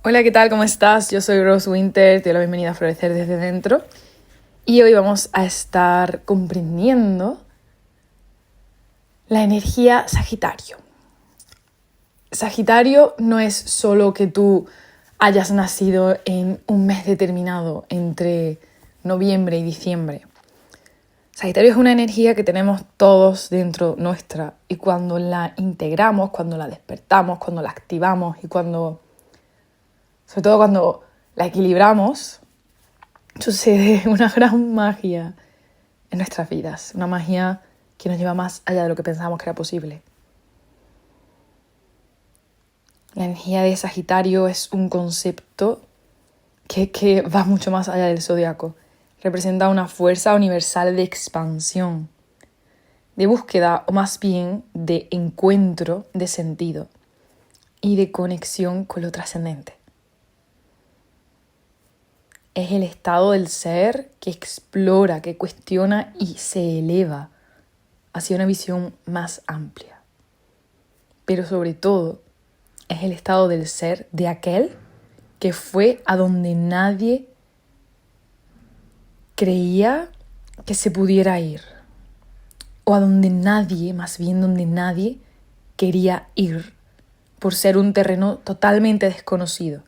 Hola, ¿qué tal? ¿Cómo estás? Yo soy Rose Winter, te doy la bienvenida a Florecer desde dentro. Y hoy vamos a estar comprendiendo la energía Sagitario. Sagitario no es solo que tú hayas nacido en un mes determinado entre noviembre y diciembre. Sagitario es una energía que tenemos todos dentro nuestra y cuando la integramos, cuando la despertamos, cuando la activamos y sobre todo cuando la equilibramos, sucede una gran magia en nuestras vidas. Una magia que nos lleva más allá de lo que pensábamos que era posible. La energía de Sagitario es un concepto que va mucho más allá del zodiaco. Representa una fuerza universal de expansión, de búsqueda o más bien de encuentro de sentido y de conexión con lo trascendente. Es el estado del ser que explora, que cuestiona y se eleva hacia una visión más amplia. Pero sobre todo, es el estado del ser de aquel que fue a donde nadie creía que se pudiera ir. O a donde nadie, más bien donde nadie quería ir, por ser un terreno totalmente desconocido.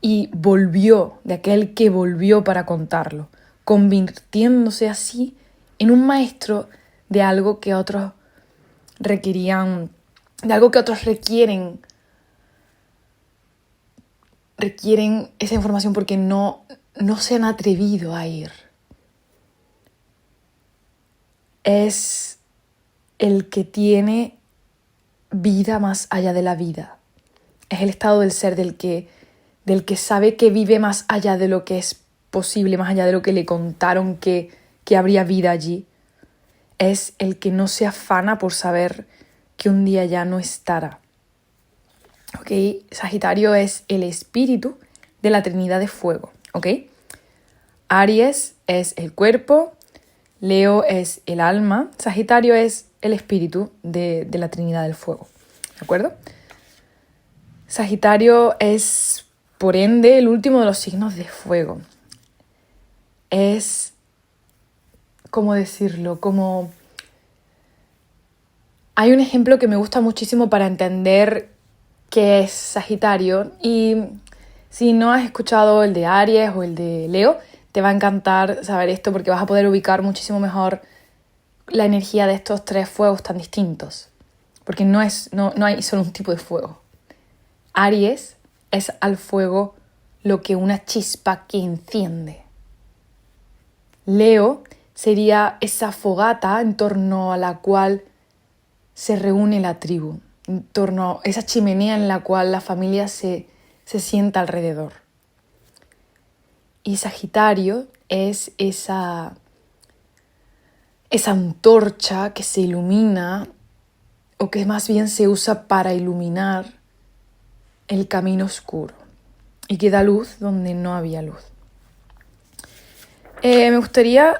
Y volvió, de aquel que volvió para contarlo, convirtiéndose así en un maestro de algo que otros requerían, de algo que otros requieren esa información porque no se han atrevido a ir. Es el que tiene vida más allá de la vida. Es el estado del ser del que sabe que vive más allá de lo que es posible, más allá de lo que le contaron que habría vida allí. Es el que no se afana por saber que un día ya no estará. ¿Ok? Sagitario es el espíritu de la Trinidad de Fuego. ¿Ok? Aries es el cuerpo, Leo es el alma, Sagitario es el espíritu de la Trinidad del Fuego. ¿De acuerdo? Sagitario es, por ende, el último de los signos de fuego. Es, ¿cómo decirlo? Hay un ejemplo que me gusta muchísimo para entender qué es Sagitario. Y si no has escuchado el de Aries o el de Leo, te va a encantar saber esto porque vas a poder ubicar muchísimo mejor la energía de estos tres fuegos tan distintos. Porque no hay solo un tipo de fuego. Aries es al fuego lo que una chispa que enciende. Leo sería esa fogata en torno a la cual se reúne la tribu, en torno a esa chimenea en la cual la familia se sienta alrededor. Y Sagitario es esa antorcha que se ilumina o que más bien se usa para iluminar el camino oscuro y que da luz donde no había luz. Me gustaría,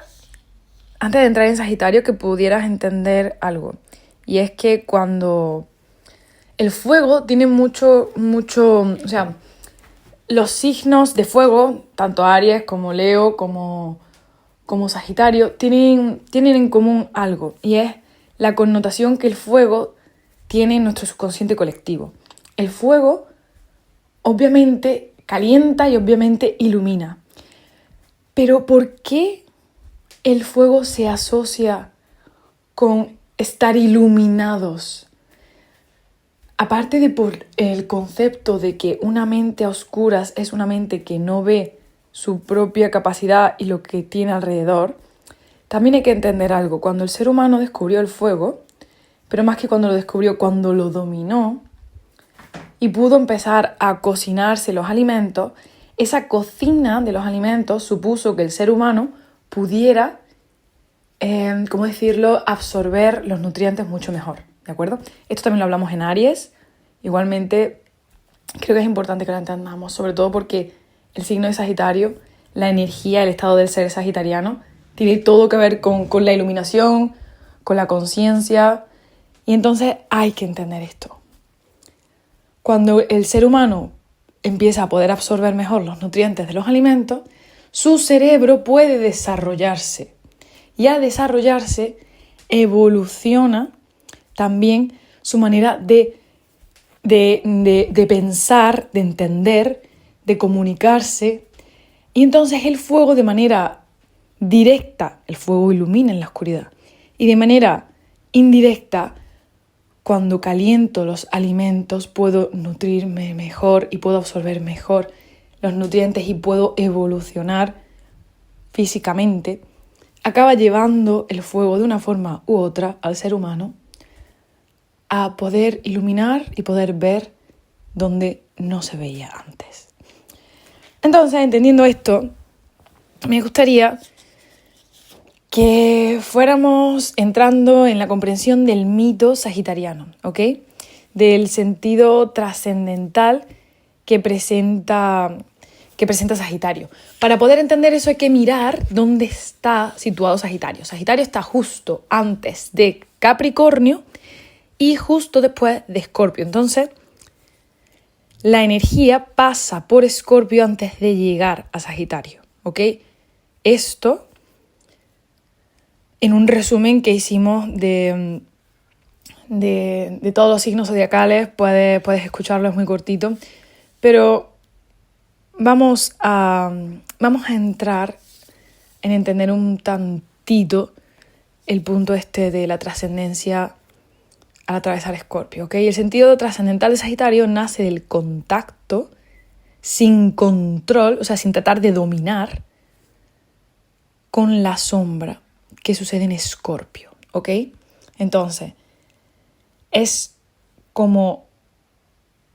antes de entrar en Sagitario, que pudieras entender algo. Y es que cuando el fuego tiene mucho, o sea, los signos de fuego, tanto Aries como Leo como Sagitario, tienen en común algo. Y es la connotación que el fuego tiene en nuestro subconsciente colectivo. El fuego obviamente calienta y obviamente ilumina. Pero ¿por qué el fuego se asocia con estar iluminados? Aparte de por el concepto de que una mente a oscuras es una mente que no ve su propia capacidad y lo que tiene alrededor, también hay que entender algo. Cuando el ser humano descubrió el fuego, pero más que cuando lo descubrió, cuando lo dominó y pudo empezar a cocinarse los alimentos, esa cocina de los alimentos supuso que el ser humano pudiera, absorber los nutrientes mucho mejor, ¿de acuerdo? Esto también lo hablamos en Aries. Igualmente, creo que es importante que lo entendamos, sobre todo porque el signo de Sagitario, la energía, el estado del ser sagitariano, tiene todo que ver con la iluminación, con la conciencia. Y entonces hay que entender esto. Cuando el ser humano empieza a poder absorber mejor los nutrientes de los alimentos, su cerebro puede desarrollarse. Y al desarrollarse, evoluciona también su manera de pensar, de entender, de comunicarse. Y entonces el fuego, de manera directa, el fuego ilumina en la oscuridad. Y de manera indirecta, cuando caliento los alimentos, puedo nutrirme mejor y puedo absorber mejor los nutrientes y puedo evolucionar físicamente. Acaba llevando el fuego de una forma u otra al ser humano a poder iluminar y poder ver donde no se veía antes. Entonces, entendiendo esto, me gustaría que fuéramos entrando en la comprensión del mito sagitariano, ¿ok? Del sentido trascendental que presenta Sagitario. Para poder entender eso hay que mirar dónde está situado Sagitario. Sagitario está justo antes de Capricornio y justo después de Escorpio. Entonces, la energía pasa por Escorpio antes de llegar a Sagitario, ¿ok? Esto, en un resumen que hicimos de todos los signos zodiacales, puedes escucharlo, es muy cortito, pero vamos a entrar en entender un tantito el punto de la trascendencia al atravesar Escorpio, ¿ok? El sentido trascendental de Sagitario nace del contacto sin control, o sea, sin tratar de dominar, con la sombra que sucede en Escorpio, ¿ok? Entonces, es como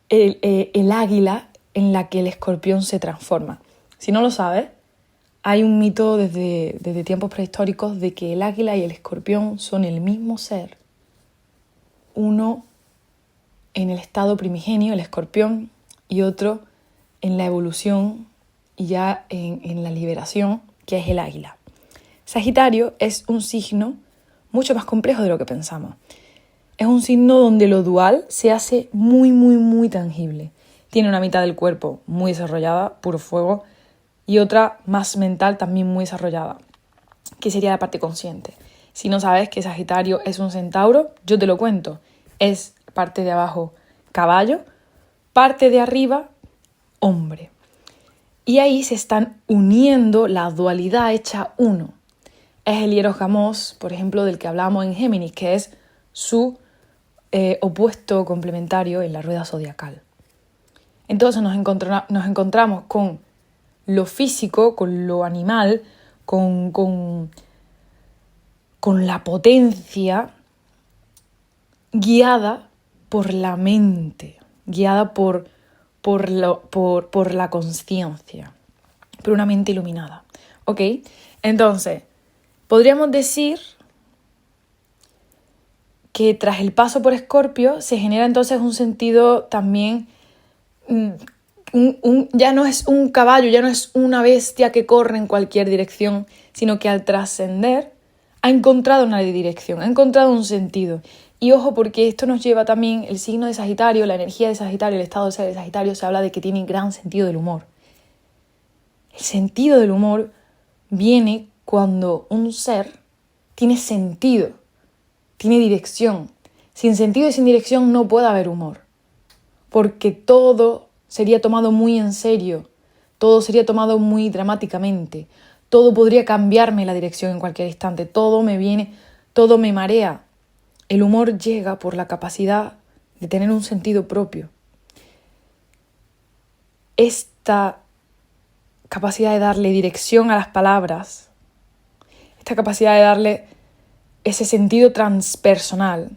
el águila en la que el escorpión se transforma. Si no lo sabes, hay un mito desde tiempos prehistóricos de que el águila y el escorpión son el mismo ser. Uno en el estado primigenio, el escorpión, y otro en la evolución y ya en la liberación, que es el águila. Sagitario es un signo mucho más complejo de lo que pensamos. Es un signo donde lo dual se hace muy, muy, muy tangible. Tiene una mitad del cuerpo muy desarrollada, puro fuego, y otra más mental, también muy desarrollada, que sería la parte consciente. Si no sabes que Sagitario es un centauro, yo te lo cuento. Es parte de abajo caballo, parte de arriba hombre. Y ahí se están uniendo la dualidad hecha uno. Es el hieros gamos, por ejemplo, del que hablamos en Géminis, que es su opuesto complementario en la rueda zodiacal. Entonces nos encontramos con lo físico, con lo animal, con la potencia guiada por la mente, guiada por la consciencia, por una mente iluminada. ¿Ok? Entonces, podríamos decir que tras el paso por Escorpio se genera entonces un sentido también, ya no es un caballo, ya no es una bestia que corre en cualquier dirección, sino que al trascender ha encontrado una dirección, ha encontrado un sentido. Y ojo, porque esto nos lleva también, el signo de Sagitario, la energía de Sagitario, el estado de ser de Sagitario, se habla de que tiene gran sentido del humor. El sentido del humor viene cuando un ser tiene sentido, tiene dirección. Sin sentido y sin dirección no puede haber humor, porque todo sería tomado muy en serio, todo sería tomado muy dramáticamente, todo podría cambiarme la dirección en cualquier instante, todo me marea. El humor llega por la capacidad de tener un sentido propio. Esta capacidad de darle dirección a las palabras, esta capacidad de darle ese sentido transpersonal,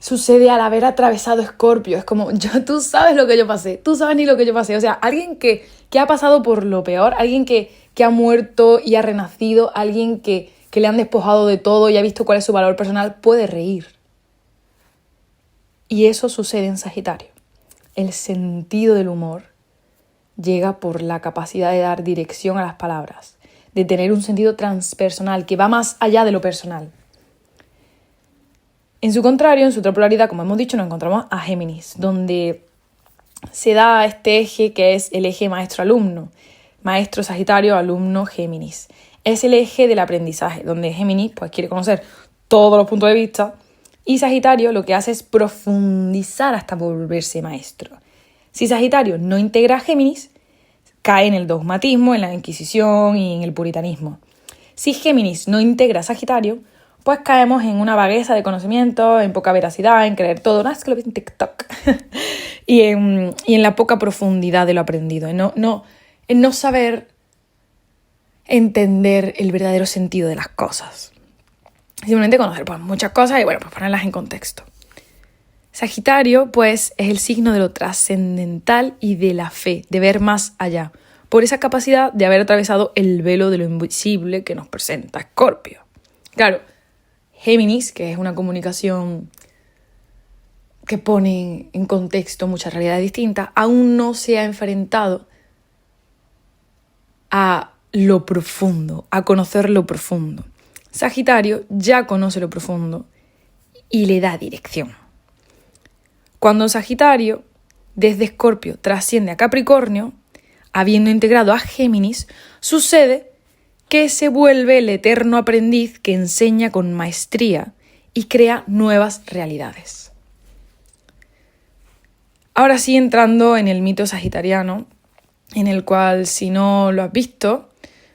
sucede al haber atravesado Escorpio. Es como, tú sabes lo que yo pasé, tú sabes ni lo que yo pasé. O sea, alguien que ha pasado por lo peor, alguien que ha muerto y ha renacido, alguien que le han despojado de todo y ha visto cuál es su valor personal, puede reír. Y eso sucede en Sagitario. El sentido del humor llega por la capacidad de dar dirección a las palabras, de tener un sentido transpersonal que va más allá de lo personal. En su contrario, en su otra polaridad, como hemos dicho, nos encontramos a Géminis, donde se da este eje que es el eje maestro-alumno. Maestro Sagitario, alumno Géminis. Es el eje del aprendizaje, donde Géminis pues, quiere conocer todos los puntos de vista y Sagitario lo que hace es profundizar hasta volverse maestro. Si Sagitario no integra a Géminis, cae en el dogmatismo, en la Inquisición y en el puritanismo. Si Géminis no integra a Sagitario, pues caemos en una vagueza de conocimiento, en poca veracidad, en creer todo. No, es que lo vi en TikTok. y en la poca profundidad de lo aprendido, en no saber entender el verdadero sentido de las cosas. Simplemente conocer pues, muchas cosas y bueno, pues ponerlas en contexto. Sagitario, pues, es el signo de lo trascendental y de la fe, de ver más allá, por esa capacidad de haber atravesado el velo de lo invisible que nos presenta Escorpio. Claro, Géminis, que es una comunicación que pone en contexto muchas realidades distintas, aún no se ha enfrentado a lo profundo, a conocer lo profundo. Sagitario ya conoce lo profundo y le da dirección. Cuando Sagitario, desde Escorpio, trasciende a Capricornio, habiendo integrado a Géminis, sucede que se vuelve el eterno aprendiz que enseña con maestría y crea nuevas realidades. Ahora sí, entrando en el mito sagitariano, en el cual si no lo has visto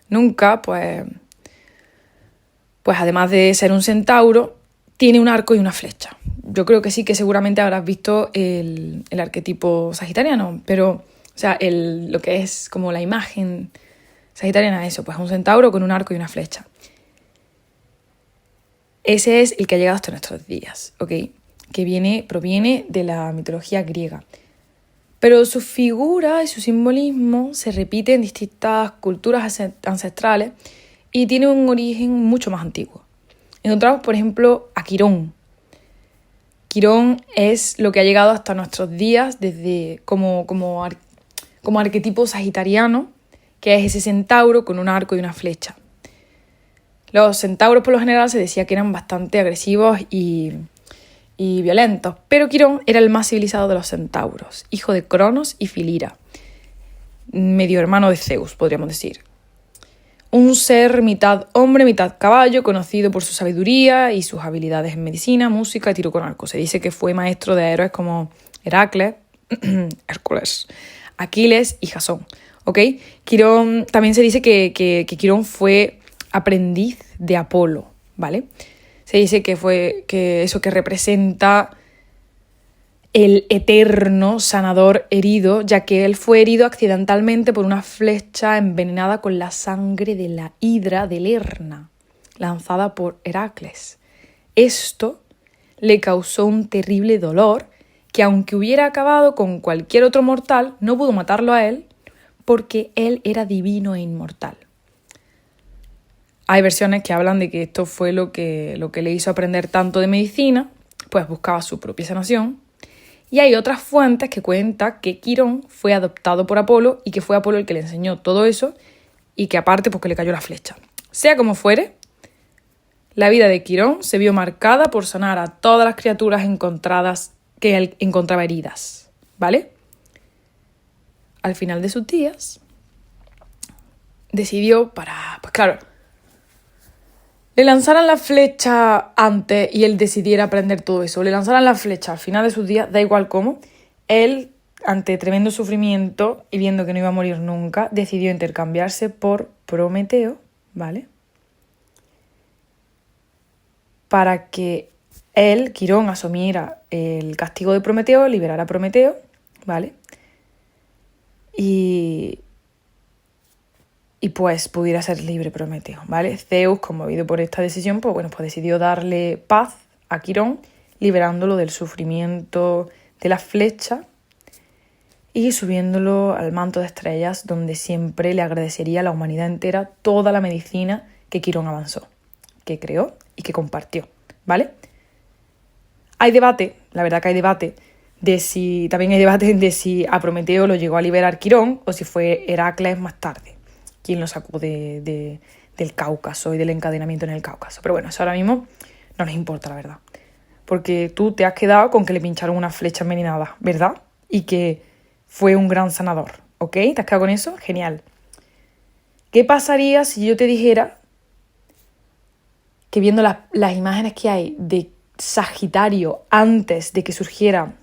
nunca, pues además de ser un centauro, tiene un arco y una flecha. Yo creo que sí, que seguramente habrás visto el arquetipo sagitariano, pero, o sea, lo que es como la imagen sagitariana es eso, pues un centauro con un arco y una flecha. Ese es el que ha llegado hasta nuestros días, ¿ok? Que proviene de la mitología griega. Pero su figura y su simbolismo se repite en distintas culturas ancestrales y tiene un origen mucho más antiguo. Encontramos, por ejemplo, a Quirón. Quirón es lo que ha llegado hasta nuestros días desde como arquetipo sagitariano, que es ese centauro con un arco y una flecha. Los centauros por lo general se decía que eran bastante agresivos y violentos, pero Quirón era el más civilizado de los centauros, hijo de Cronos y Filira, medio hermano de Zeus, podríamos decir. Un ser mitad hombre, mitad caballo, conocido por su sabiduría y sus habilidades en medicina, música y tiro con arco. Se dice que fue maestro de héroes como Heracles, Hércules, Aquiles y Jasón. ¿Ok? Quirón, también se dice que Quirón fue aprendiz de Apolo, ¿vale? Se dice que eso que representa el eterno sanador herido, ya que él fue herido accidentalmente por una flecha envenenada con la sangre de la hidra de Lerna, lanzada por Heracles. Esto le causó un terrible dolor que, aunque hubiera acabado con cualquier otro mortal, no pudo matarlo a él porque él era divino e inmortal. Hay versiones que hablan de que esto fue lo que le hizo aprender tanto de medicina, pues buscaba su propia sanación. Y hay otras fuentes que cuentan que Quirón fue adoptado por Apolo y que fue Apolo el que le enseñó todo eso y que aparte pues que le cayó la flecha. Sea como fuere, la vida de Quirón se vio marcada por sanar a todas las criaturas encontradas que él encontraba heridas, ¿vale? Al final de sus días, decidió pues claro, le lanzaran la flecha antes y él decidiera aprender todo eso, le lanzaran la flecha al final de sus días, da igual cómo, él, ante tremendo sufrimiento y viendo que no iba a morir nunca, decidió intercambiarse por Prometeo, ¿vale? Para que él, Quirón, asumiera el castigo de Prometeo, liberara a Prometeo, ¿vale? Y pues pudiera ser libre Prometeo, ¿vale? Zeus, conmovido por esta decisión, pues decidió darle paz a Quirón, liberándolo del sufrimiento de la flecha y subiéndolo al manto de estrellas, donde siempre le agradecería a la humanidad entera toda la medicina que Quirón avanzó, que creó y que compartió, ¿vale? Hay debate, la verdad que hay debate, también hay debate de si a Prometeo lo llegó a liberar Quirón o si fue Heracles más tarde quien lo sacó del Cáucaso y del encadenamiento en el Cáucaso. Pero bueno, eso ahora mismo no nos importa, la verdad. Porque tú te has quedado con que le pincharon una flecha envenenada, ¿verdad? Y que fue un gran sanador, ¿ok? ¿Te has quedado con eso? Genial. ¿Qué pasaría si yo te dijera que viendo las imágenes que hay de Sagitario antes de que surgiera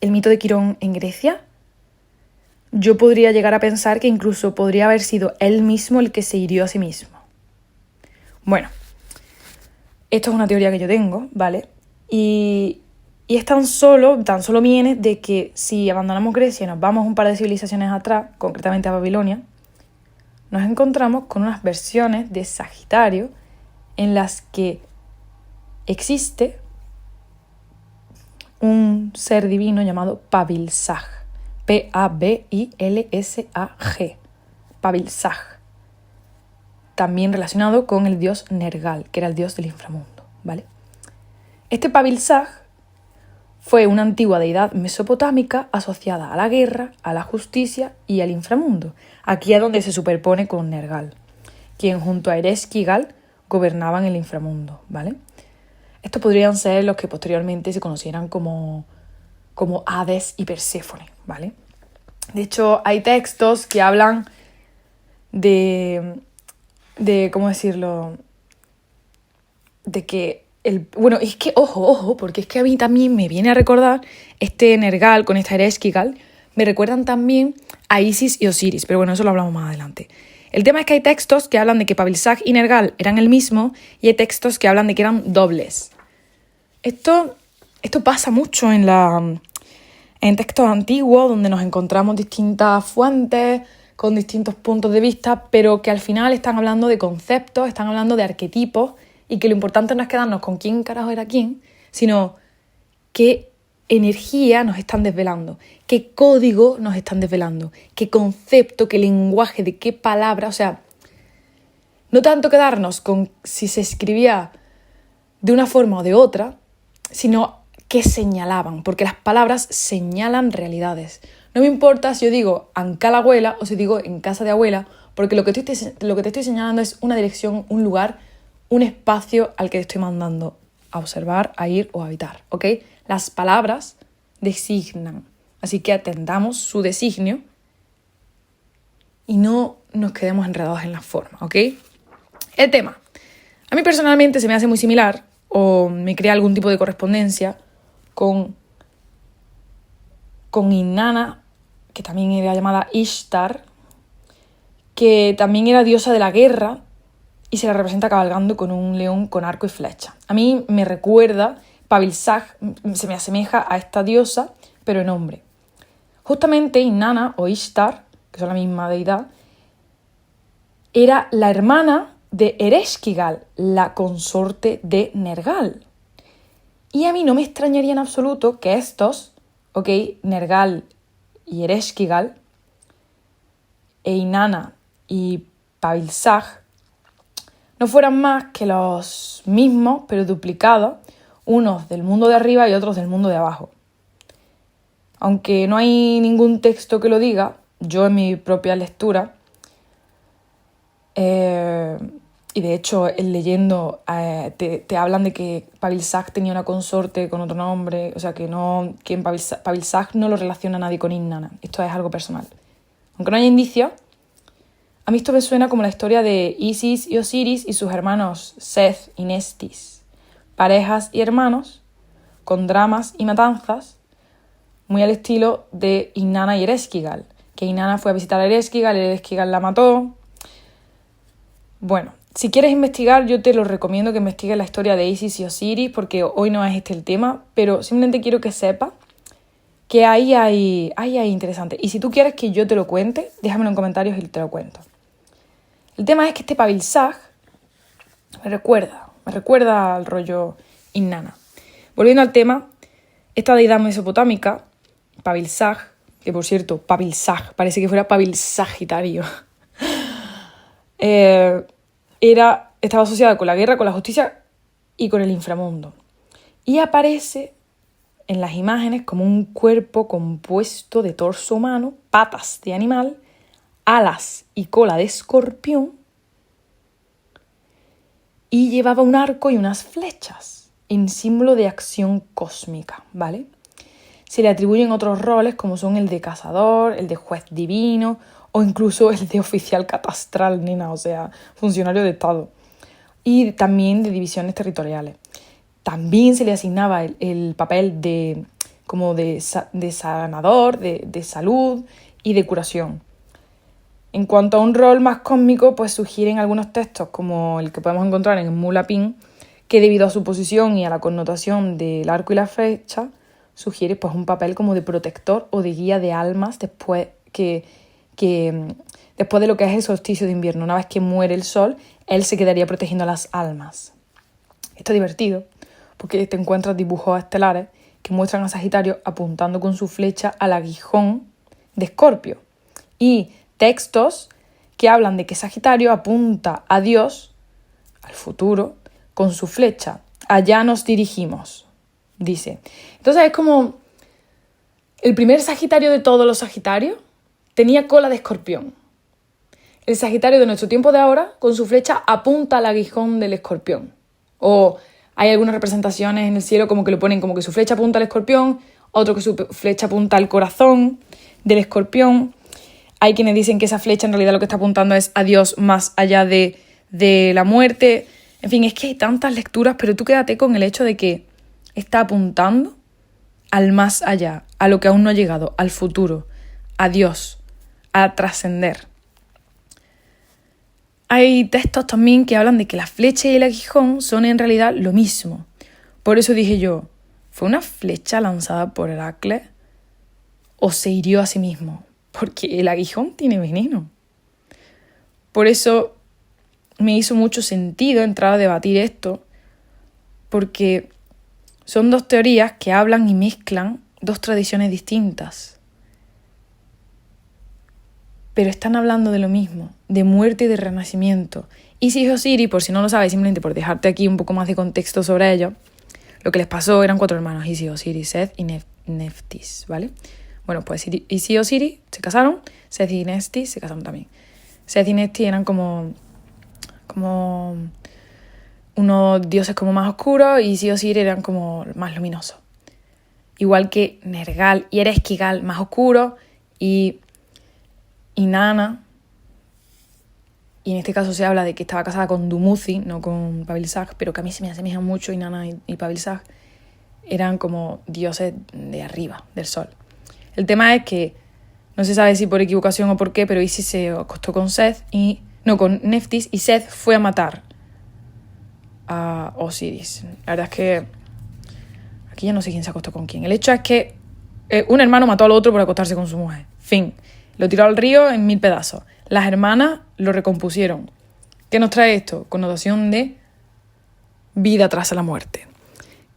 el mito de Quirón en Grecia, yo podría llegar a pensar que incluso podría haber sido él mismo el que se hirió a sí mismo? Bueno, esto es una teoría que yo tengo, ¿vale? Y es tan solo viene de que si abandonamos Grecia y nos vamos un par de civilizaciones atrás, concretamente a Babilonia, nos encontramos con unas versiones de Sagitario en las que existe un ser divino llamado Pabilsaj, Pabilsaj, Pabilsaj, también relacionado con el dios Nergal, que era el dios del inframundo, ¿vale? Este Pabilsaj fue una antigua deidad mesopotámica asociada a la guerra, a la justicia y al inframundo. Aquí es donde se superpone con Nergal, quien junto a Ereshkigal gobernaban el inframundo, ¿vale? Estos podrían ser los que posteriormente se conocieran como Hades y Perséfone, ¿vale? De hecho, hay textos que hablan de ¿cómo decirlo? De que bueno, es que, ojo, porque es que a mí también me viene a recordar este Nergal con esta Ereshkigal, me recuerdan también a Isis y Osiris, pero bueno, eso lo hablamos más adelante. El tema es que hay textos que hablan de que Pabilsaj y Nergal eran el mismo y hay textos que hablan de que eran dobles. Esto pasa mucho en textos antiguos donde nos encontramos distintas fuentes con distintos puntos de vista, pero que al final están hablando de conceptos, están hablando de arquetipos, y que lo importante no es quedarnos con quién carajo era quién, sino qué energía nos están desvelando, qué código nos están desvelando, qué concepto, qué lenguaje, de qué palabra. O sea, no tanto quedarnos con si se escribía de una forma o de otra, sino qué señalaban, porque las palabras señalan realidades. No me importa si yo digo anca la abuela o si digo en casa de abuela, porque lo que te estoy señalando es una dirección, un lugar, un espacio al que te estoy mandando a observar, a ir o a habitar, ¿ok? Las palabras designan, así que atendamos su designio y no nos quedemos enredados en la forma, ¿ok? El tema. A mí personalmente se me hace muy similar o me crea algún tipo de correspondencia con Inanna, que también era llamada Ishtar, que también era diosa de la guerra, y se la representa cabalgando con un león con arco y flecha. A mí me recuerda, Pabilsaj se me asemeja a esta diosa, pero en hombre. Justamente Inanna o Ishtar, que son la misma deidad, era la hermana de Ereshkigal, la consorte de Nergal. Y a mí no me extrañaría en absoluto que estos, ¿ok? Nergal y Ereshkigal, e Inanna y Pabilsaj, no fueran más que los mismos, pero duplicados, unos del mundo de arriba y otros del mundo de abajo. Aunque no hay ningún texto que lo diga, yo en mi propia lectura, y de hecho leyendo te hablan de que Pabilsaj tenía una consorte con otro nombre, o sea que en Pabilsaj no lo relaciona nadie con Inanna. Esto es algo personal. Aunque no haya indicios, a mí esto me suena como la historia de Isis y Osiris y sus hermanos Seth y Nestis. Parejas y hermanos con dramas y matanzas, muy al estilo de Inanna y Ereshkigal. Que Inanna fue a visitar a Ereshkigal la mató. Bueno, si quieres investigar, yo te lo recomiendo que investigues la historia de Isis y Osiris, porque hoy no es este el tema, pero simplemente quiero que sepas que ahí hay interesante. Y si tú quieres que yo te lo cuente, déjamelo en comentarios y te lo cuento. El tema es que este Pabilsaj me recuerda al rollo Inanna. Volviendo al tema, esta deidad mesopotámica, Pabilsaj, que por cierto, Pabilsaj, parece que fuera Pabilsagitario, estaba asociada con la guerra, con la justicia y con el inframundo. Y aparece en las imágenes como un cuerpo compuesto de torso humano, patas de animal, alas y cola de escorpión, y llevaba un arco y unas flechas en símbolo de acción cósmica, ¿vale? se le atribuyen otros roles como son el de cazador, el de juez divino o incluso el de oficial catastral, nena, o sea, funcionario de Estado. Y también de divisiones territoriales. También se le asignaba el papel de sanador, de salud y de curación. En cuanto a un rol más cósmico, pues sugieren algunos textos, como el que podemos encontrar en Mulapin, que debido a su posición y a la connotación del arco y la flecha, sugiere pues un papel como de protector o de guía de almas después después de lo que es el solsticio de invierno. Una vez que muere el sol, él se quedaría protegiendo a las almas. Esto es divertido, porque te encuentras dibujos estelares que muestran a Sagitario apuntando con su flecha al aguijón de Escorpio. Y textos que hablan de que Sagitario apunta a Dios, al futuro, con su flecha. Allá nos dirigimos, dice. Entonces es como el primer Sagitario de todos los Sagitarios tenía cola de escorpión. El Sagitario de nuestro tiempo de ahora, con su flecha, apunta al aguijón del escorpión. O hay algunas representaciones en el cielo como que lo ponen como que su flecha apunta al escorpión, otro que su flecha apunta al corazón del escorpión. Hay quienes dicen que esa flecha en realidad lo que está apuntando es a Dios más allá de la muerte. En fin, es que hay tantas lecturas, pero tú quédate con el hecho de que está apuntando al más allá, a lo que aún no ha llegado, al futuro, a Dios, a trascender. Hay textos también que hablan de que la flecha y el aguijón son en realidad lo mismo. Por eso dije yo, ¿fue una flecha lanzada por Heracles o se hirió a sí mismo? Porque el aguijón tiene veneno. Por eso me hizo mucho sentido entrar a debatir esto, porque son dos teorías que hablan y mezclan dos tradiciones distintas. Pero están hablando de lo mismo, de muerte y de renacimiento. Isis y Osiris, por si no lo sabes, simplemente por dejarte aquí un poco más de contexto sobre ello, lo que les pasó eran 4 hermanos, Isis, Osiris, Seth y Neftis, ¿vale? Bueno, pues Isis y Osiris se casaron, Seth y Neftis se casaron también. Seth y Neftis eran como unos dioses como más oscuros y Isis y Osiris eran como más luminosos. Igual que Nergal y Ereshkigal más oscuros y Inanna, y en este caso se habla de que estaba casada con Dumuzi, no con Pabilsaj, pero que a mí se me asemeja mucho Inanna y Pabilsaj, eran como dioses de arriba, del sol. El tema es que no se sabe si por equivocación o por qué, pero Isis se acostó con con Neftis, y Seth fue a matar a Osiris. La verdad es que aquí ya no sé quién se acostó con quién. El hecho es que un hermano mató al otro por acostarse con su mujer. Fin. Lo tiró al río en 1000 pedazos. Las hermanas lo recompusieron. ¿Qué nos trae esto? Connotación de vida tras la muerte.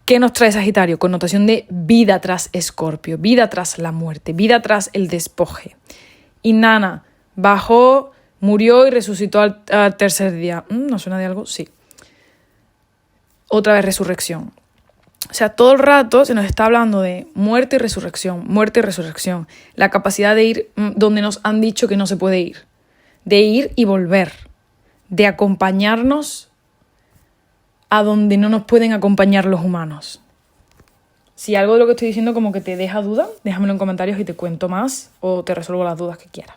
¿Qué nos trae Sagitario? Connotación de vida tras Escorpio, vida tras la muerte, vida tras el despoje. Inanna bajó, murió y resucitó al tercer día. ¿No suena de algo? Sí. Otra vez resurrección. O sea, todo el rato se nos está hablando de muerte y resurrección, muerte y resurrección. La capacidad de ir donde nos han dicho que no se puede ir. De ir y volver. De acompañarnos a donde no nos pueden acompañar los humanos. Si algo de lo que estoy diciendo como que te deja duda, déjamelo en comentarios y te cuento más o te resuelvo las dudas que quieras.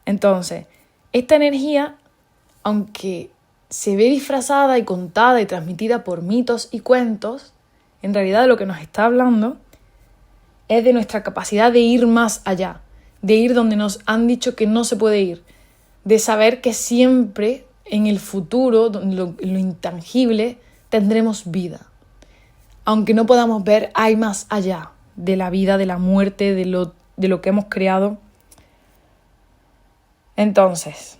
Entonces, esta energía, aunque se ve disfrazada y contada y transmitida por mitos y cuentos, en realidad de lo que nos está hablando es de nuestra capacidad de ir más allá, de ir donde nos han dicho que no se puede ir, de saber que siempre en el futuro, lo intangible, tendremos vida. Aunque no podamos ver, hay más allá de la vida, de la muerte, de lo que hemos creado. Entonces,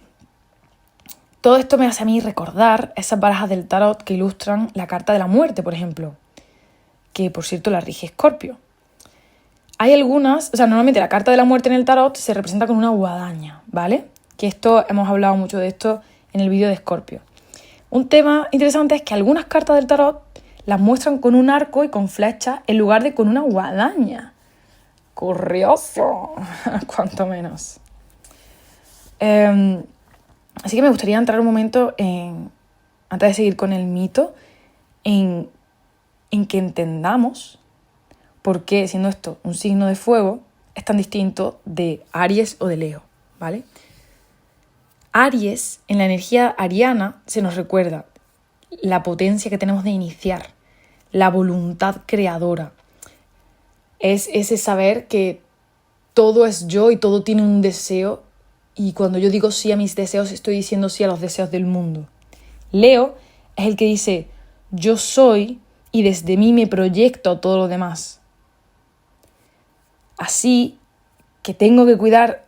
todo esto me hace a mí recordar esas barajas del tarot que ilustran la carta de la muerte, por ejemplo, que por cierto la rige Escorpio. Hay algunas, normalmente la carta de la muerte en el tarot se representa con una guadaña, ¿vale? Que hemos hablado mucho de esto en el vídeo de Escorpio. Un tema interesante es que algunas cartas del tarot las muestran con un arco y con flechas en lugar de con una guadaña. Curioso, cuanto menos. Así que me gustaría entrar un momento antes de seguir con el mito, en que entendamos por qué, siendo esto un signo de fuego, es tan distinto de Aries o de Leo, ¿vale? Aries, en la energía ariana, se nos recuerda la potencia que tenemos de iniciar, la voluntad creadora. Es ese saber que todo es yo y todo tiene un deseo, y cuando yo digo sí a mis deseos, estoy diciendo sí a los deseos del mundo. Leo es el que dice, yo soy y desde mí me proyecto todo lo demás. Así que tengo que cuidar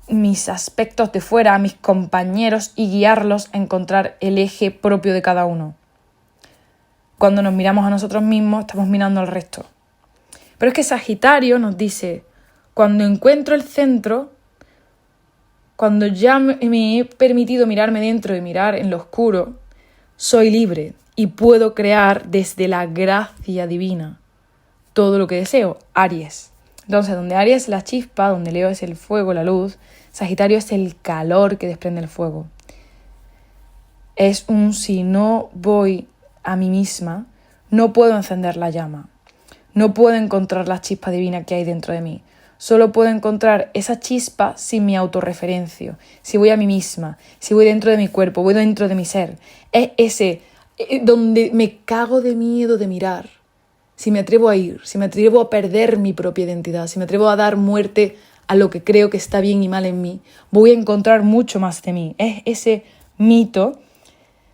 mis aspectos de fuera, a mis compañeros, y guiarlos a encontrar el eje propio de cada uno. Cuando nos miramos a nosotros mismos, estamos mirando al resto. Pero es que Sagitario nos dice, cuando encuentro el centro, cuando ya me he permitido mirarme dentro y mirar en lo oscuro, soy libre y puedo crear desde la gracia divina todo lo que deseo. Aries. Entonces, donde Aries es la chispa, donde Leo es el fuego, la luz, Sagitario es el calor que desprende el fuego. Es un si no voy a mí misma, no puedo encender la llama. No puedo encontrar la chispa divina que hay dentro de mí. Solo puedo encontrar esa chispa sin mi autorreferencio. Si voy a mí misma, si voy dentro de mi cuerpo, voy dentro de mi ser. Es ese donde me cago de miedo de mirar. Si me atrevo a ir, si me atrevo a perder mi propia identidad, si me atrevo a dar muerte a lo que creo que está bien y mal en mí, voy a encontrar mucho más de mí. Es ese mito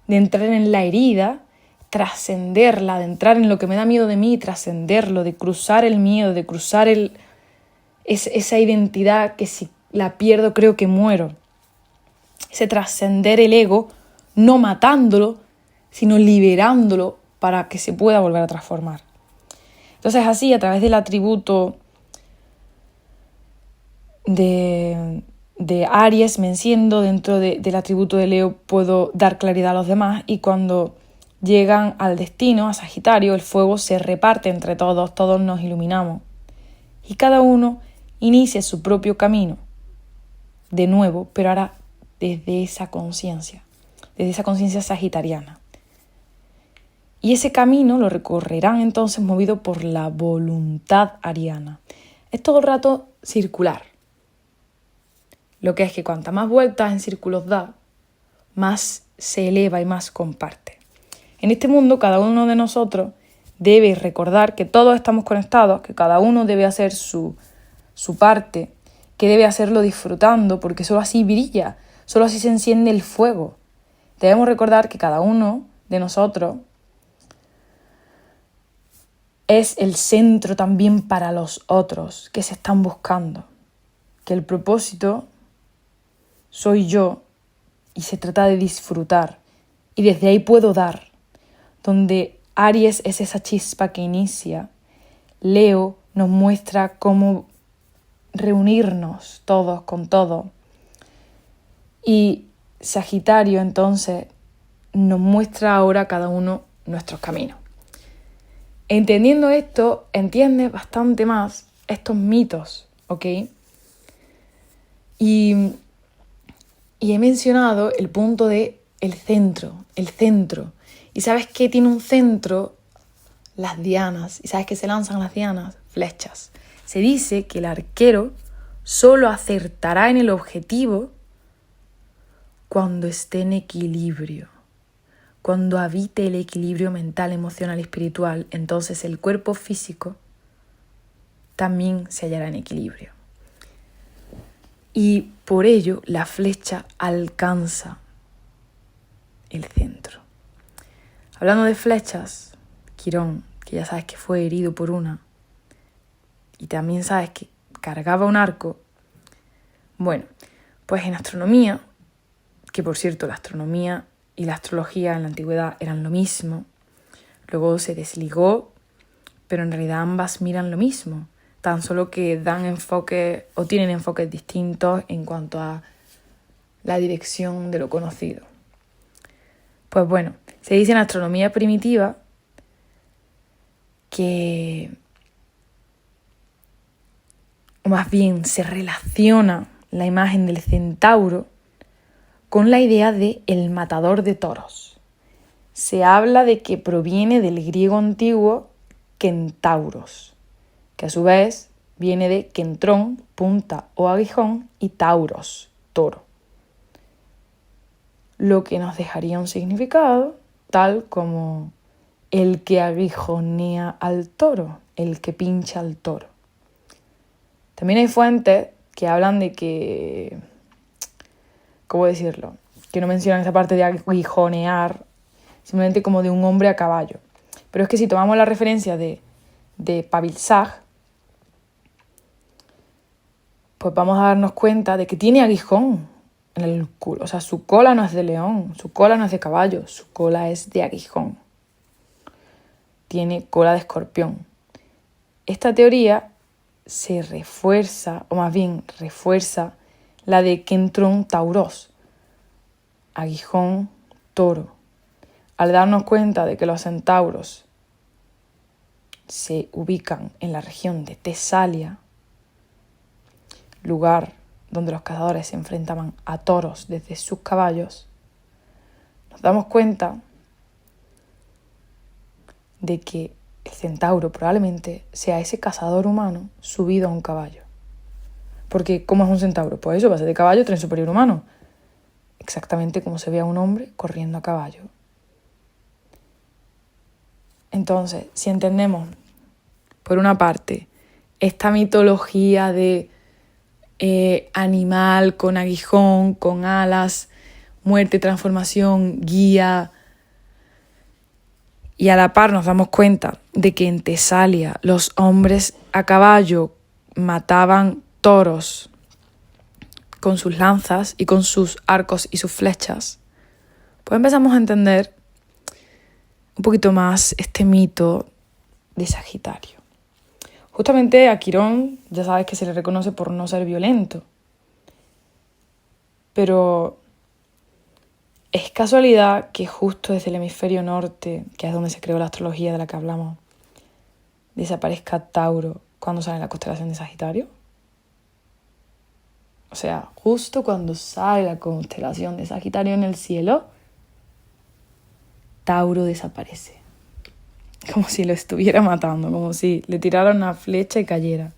de entrar en la herida, trascenderla, de entrar en lo que me da miedo de mí, trascenderlo, de cruzar el miedo, de cruzar esa identidad que si la pierdo creo que muero. Ese trascender el ego, no matándolo, sino liberándolo para que se pueda volver a transformar. Entonces así, a través del atributo de Aries, me enciendo, dentro del atributo de Leo puedo dar claridad a los demás, y cuando llegan al destino, a Sagitario, el fuego se reparte entre todos, todos nos iluminamos y cada uno inicia su propio camino de nuevo, pero ahora desde esa conciencia sagitariana. Y ese camino lo recorrerán entonces movido por la voluntad ariana. Es todo el rato circular. Lo que es que cuanta más vueltas en círculos da, más se eleva y más comparte. En este mundo, cada uno de nosotros debe recordar que todos estamos conectados, que cada uno debe hacer su parte, que debe hacerlo disfrutando, porque solo así brilla, solo así se enciende el fuego. Debemos recordar que cada uno de nosotros es el centro también para los otros que se están buscando, que el propósito soy yo y se trata de disfrutar, y desde ahí puedo dar. Donde Aries es esa chispa que inicia, Leo nos muestra cómo reunirnos todos con todo, y Sagitario entonces nos muestra ahora cada uno nuestros caminos. Entendiendo esto, entiendes bastante más estos mitos, ¿ok? Y he mencionado el punto de el centro. ¿Y sabes qué tiene un centro? Las dianas. ¿Y sabes qué se lanzan las dianas? Flechas. Se dice que el arquero solo acertará en el objetivo cuando esté en equilibrio. Cuando habite el equilibrio mental, emocional y espiritual, entonces el cuerpo físico también se hallará en equilibrio. Y por ello la flecha alcanza el centro. Hablando de flechas, Quirón, que ya sabes que fue herido por una, y también sabes que cargaba un arco. Bueno, pues en astronomía, que por cierto la astronomía y la astrología en la antigüedad eran lo mismo, luego se desligó, pero en realidad ambas miran lo mismo, tan solo que dan enfoques o tienen enfoques distintos en cuanto a la dirección de lo conocido. Pues bueno, se dice en astronomía primitiva que, o más bien se relaciona la imagen del centauro con la idea de el matador de toros. Se habla de que proviene del griego antiguo Kentauros, que a su vez viene de kentrón, punta o aguijón, y tauros, toro. Lo que nos dejaría un significado tal como el que aguijonea al toro, el que pincha al toro. También hay fuentes que hablan de que, ¿cómo decirlo?, que no mencionan esa parte de aguijonear, simplemente como de un hombre a caballo. Pero es que si tomamos la referencia de Pavel Sag, pues vamos a darnos cuenta de que tiene aguijón en el culo. O sea, su cola no es de león, su cola no es de caballo, su cola es de aguijón. Tiene cola de escorpión. Esta teoría se refuerza, o más bien refuerza, la de kentrón tauros, aguijón toro. Al darnos cuenta de que los centauros se ubican en la región de Tesalia, lugar donde los cazadores se enfrentaban a toros desde sus caballos, nos damos cuenta de que el centauro probablemente sea ese cazador humano subido a un caballo. Porque, ¿cómo es un centauro? Pues eso, base de caballo, tren superior humano. Exactamente como se ve a un hombre corriendo a caballo. Entonces, si entendemos, por una parte, esta mitología de animal con aguijón, con alas, muerte, transformación, guía, y a la par nos damos cuenta de que en Tesalia los hombres a caballo mataban toros con sus lanzas y con sus arcos y sus flechas, pues empezamos a entender un poquito más este mito de Sagitario. Justamente a Quirón ya sabes que se le reconoce por no ser violento, pero es casualidad que justo desde el hemisferio norte, que es donde se creó la astrología de la que hablamos, desaparezca Tauro cuando sale la constelación de Sagitario. O sea, justo cuando sale la constelación de Sagitario en el cielo, Tauro desaparece. Como si lo estuviera matando, como si le tiraran una flecha y cayera.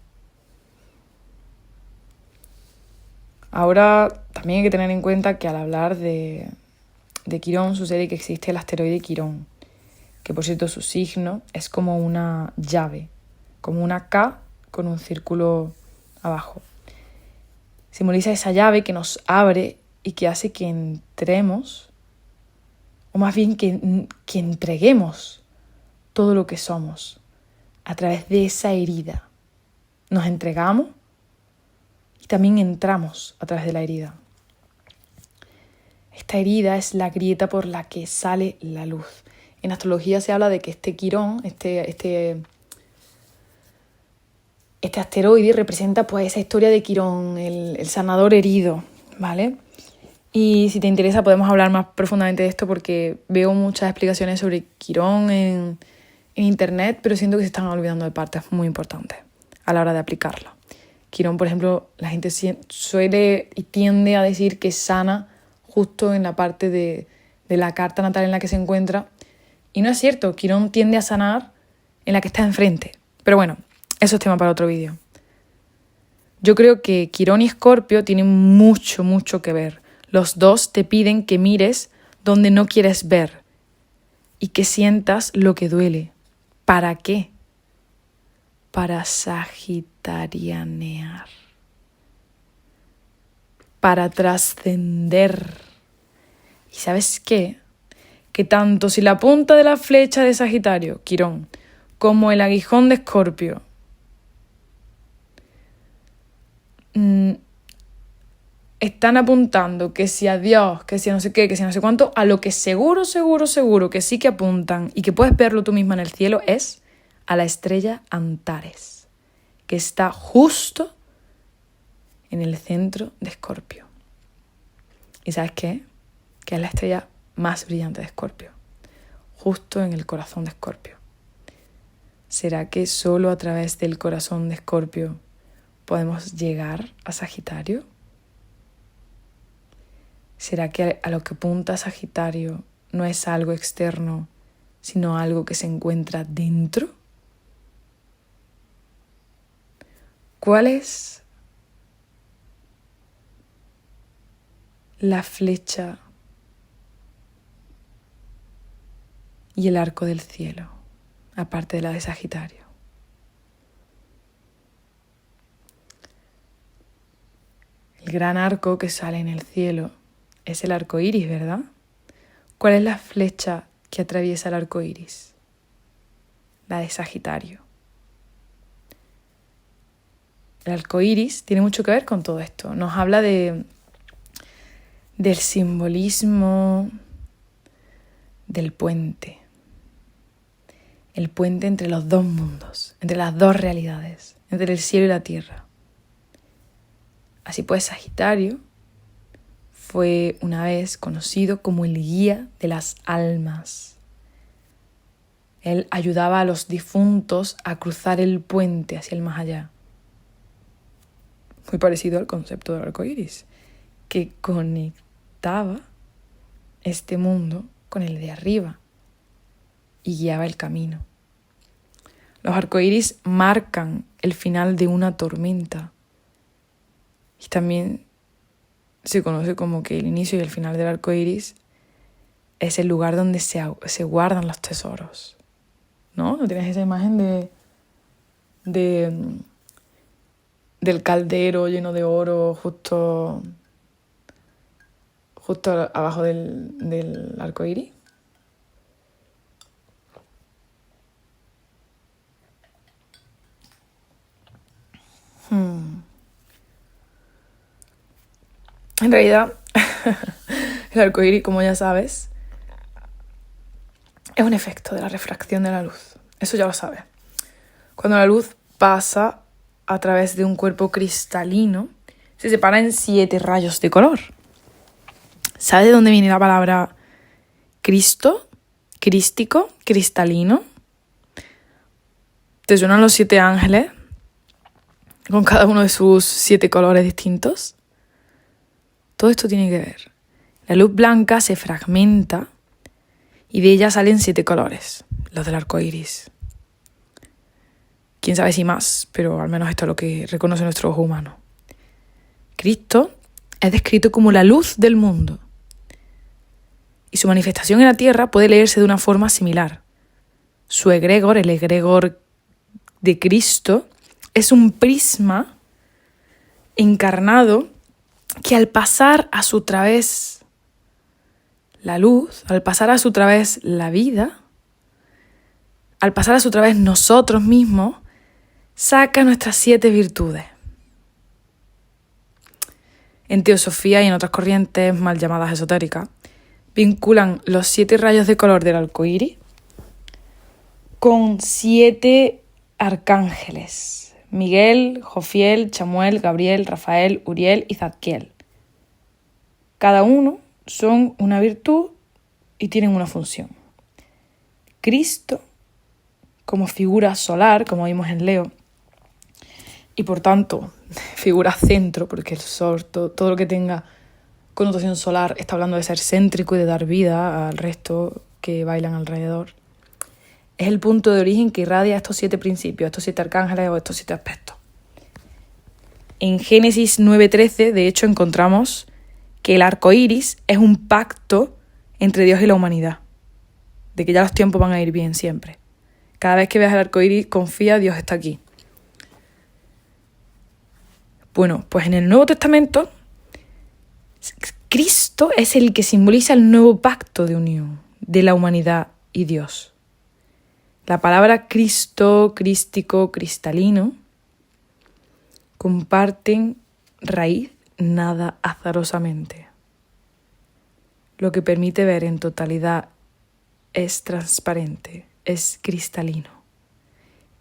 Ahora también hay que tener en cuenta que al hablar de Quirón sucede que existe el asteroide Quirón, que por cierto su signo es como una llave, como una K con un círculo abajo. Simboliza esa llave que nos abre y que hace que entremos, o más bien que entreguemos todo lo que somos a través de esa herida. Nos entregamos y también entramos a través de la herida. Esta herida es la grieta por la que sale la luz. En astrología se habla de que este Quirón, este asteroide representa pues esa historia de Quirón, el sanador herido, ¿vale? Y si te interesa podemos hablar más profundamente de esto porque veo muchas explicaciones sobre Quirón en internet, pero siento que se están olvidando de partes muy importantes a la hora de aplicarla. Quirón, por ejemplo, la gente suele y tiende a decir que sana justo en la parte de la carta natal en la que se encuentra. Y no es cierto, Quirón tiende a sanar en la que está enfrente. Pero bueno, eso es tema para otro vídeo. Yo creo que Quirón y Escorpio tienen mucho, mucho que ver. Los dos te piden que mires donde no quieres ver y que sientas lo que duele. ¿Para qué? Para sagitarianear. Para trascender. ¿Y sabes qué? Que tanto si la punta de la flecha de Sagitario, Quirón, como el aguijón de Escorpio están apuntando que si a Dios, que si a no sé qué, que si a no sé cuánto, a lo que seguro que sí que apuntan y que puedes verlo tú misma en el cielo es a la estrella Antares, que está justo en el centro de Escorpio. ¿Y sabes qué? Que es la estrella más brillante de Escorpio, justo en el corazón de Escorpio. ¿Será que solo a través del corazón de Escorpio podemos llegar a Sagitario? ¿Será que a lo que apunta Sagitario no es algo externo, sino algo que se encuentra dentro? ¿Cuál es la flecha y el arco del cielo, aparte de la de Sagitario? El gran arco que sale en el cielo es el arco iris, ¿verdad? ¿Cuál es la flecha que atraviesa el arco iris? La de Sagitario. El arco iris tiene mucho que ver con todo esto. Nos habla del simbolismo del puente. El puente entre los dos mundos, entre las dos realidades, entre el cielo y la tierra. Así pues, Sagitario fue una vez conocido como el guía de las almas. Él ayudaba a los difuntos a cruzar el puente hacia el más allá. Muy parecido al concepto del arco iris, que conectaba este mundo con el de arriba y guiaba el camino. Los arcoíris marcan el final de una tormenta y también se conoce como que el inicio y el final del arco iris es el lugar donde se guardan los tesoros, ¿no? ¿No tienes esa imagen del caldero lleno de oro justo abajo del arco iris? En realidad, el arco iris, como ya sabes, es un efecto de la refracción de la luz. Eso ya lo sabes. Cuando la luz pasa a través de un cuerpo cristalino, se separa en 7 rayos de color. ¿Sabes de dónde viene la palabra Cristo? Crístico, cristalino. ¿Te suenan los 7 ángeles? Con cada uno de sus 7 colores distintos. Todo esto tiene que ver. La luz blanca se fragmenta y de ella salen 7 colores, los del arco iris. Quién sabe si más, pero al menos esto es lo que reconoce nuestro ojo humano. Cristo es descrito como la luz del mundo. Y su manifestación en la tierra puede leerse de una forma similar. Su egregor, el egregor de Cristo, es un prisma encarnado que al pasar a su través la luz, al pasar a su través la vida, al pasar a su través nosotros mismos, saca nuestras 7 virtudes. En teosofía y en otras corrientes mal llamadas esotéricas, vinculan los 7 rayos de color del arco iris con 7 arcángeles: Miguel, Jofiel, Chamuel, Gabriel, Rafael, Uriel y Zadkiel. Cada uno son una virtud y tienen una función. Cristo, como figura solar, como vimos en Leo, y por tanto figura centro, porque el sol, todo lo que tenga connotación solar está hablando de ser céntrico y de dar vida al resto que bailan alrededor. Es el punto de origen que irradia estos 7 principios, estos 7 arcángeles o estos 7 aspectos. En Génesis 9:13, de hecho, encontramos que el arco iris es un pacto entre Dios y la humanidad, de que ya los tiempos van a ir bien siempre. Cada vez que veas el arco iris, confía, Dios está aquí. Bueno, pues en el Nuevo Testamento, Cristo es el que simboliza el nuevo pacto de unión de la humanidad y Dios. La palabra Cristo, crístico, cristalino, comparten raíz nada azarosamente. Lo que permite ver en totalidad es transparente, es cristalino.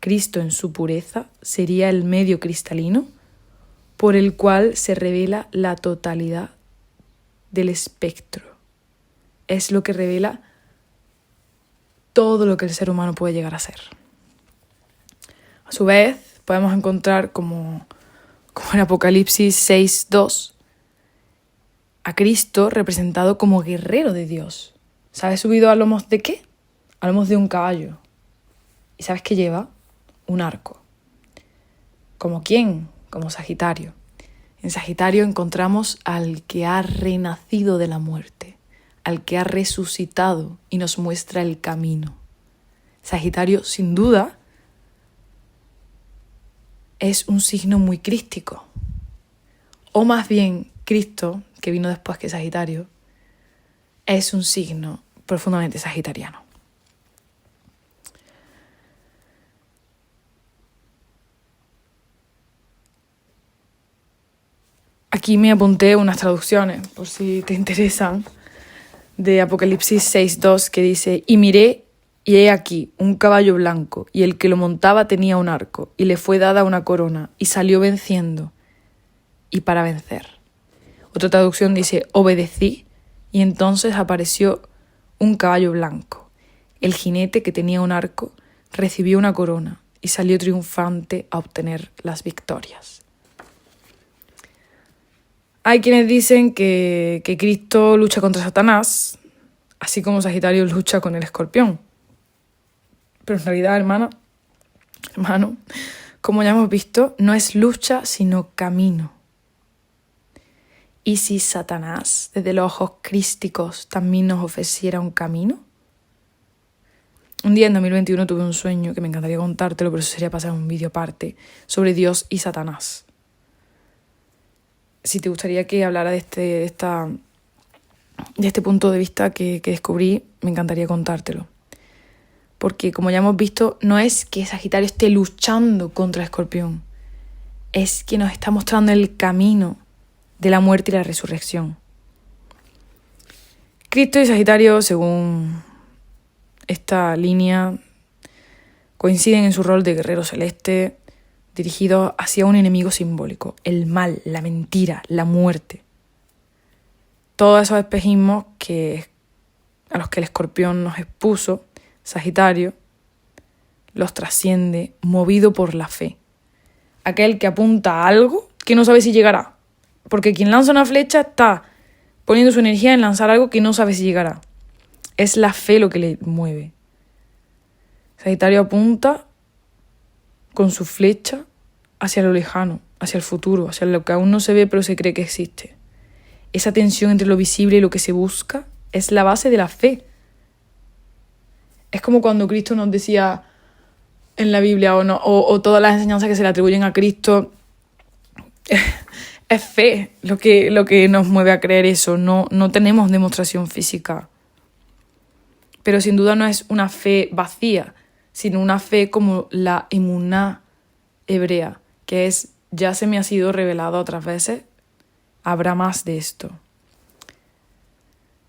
Cristo en su pureza sería el medio cristalino por el cual se revela la totalidad del espectro. Es lo que revela todo lo que el ser humano puede llegar a ser. A su vez, podemos encontrar como en Apocalipsis 6:2 a Cristo representado como guerrero de Dios. ¿Sabes subido a lomos de qué? A lomos de un caballo. ¿Y sabes qué lleva? Un arco. ¿Como quién? como Sagitario. En Sagitario encontramos al que ha renacido de la muerte, al que ha resucitado y nos muestra el camino. Sagitario, sin duda, es un signo muy crístico. O más bien, Cristo, que vino después que Sagitario, es un signo profundamente sagitariano. Aquí me apunté unas traducciones, por si te interesan, de Apocalipsis 6:2, que dice: y miré, y he aquí un caballo blanco, y el que lo montaba tenía un arco, y le fue dada una corona, y salió venciendo, y para vencer. Otra traducción dice: obedecí, y entonces apareció un caballo blanco. El jinete, que tenía un arco, recibió una corona, y salió triunfante a obtener las victorias. Hay quienes dicen que Cristo lucha contra Satanás, así como Sagitario lucha con el escorpión. Pero en realidad, hermano, como ya hemos visto, no es lucha, sino camino. ¿Y si Satanás, desde los ojos crísticos, también nos ofreciera un camino? Un día en 2021 tuve un sueño que me encantaría contártelo, pero eso sería pasar un vídeo aparte, sobre Dios y Satanás. Si te gustaría que hablara de este punto de vista que descubrí, me encantaría contártelo. Porque, como ya hemos visto, no es que Sagitario esté luchando contra Escorpión, es que nos está mostrando el camino de la muerte y la resurrección. Cristo y Sagitario, según esta línea, coinciden en su rol de guerrero celeste, dirigido hacia un enemigo simbólico, el mal, la mentira, la muerte. Todos esos espejismos a los que el escorpión nos expuso, Sagitario los trasciende movido por la fe. Aquel que apunta a algo que no sabe si llegará. Porque quien lanza una flecha está poniendo su energía en lanzar algo que no sabe si llegará. Es la fe lo que le mueve. Sagitario apunta con su flecha hacia lo lejano, hacia el futuro, hacia lo que aún no se ve pero se cree que existe. Esa tensión entre lo visible y lo que se busca es la base de la fe. Es como cuando Cristo nos decía en la Biblia o todas las enseñanzas que se le atribuyen a Cristo. Es fe lo que nos mueve a creer eso. No tenemos demostración física. Pero sin duda no es una fe vacía, sino una fe como la emuná hebrea, que es: ya se me ha sido revelado otras veces, habrá más de esto.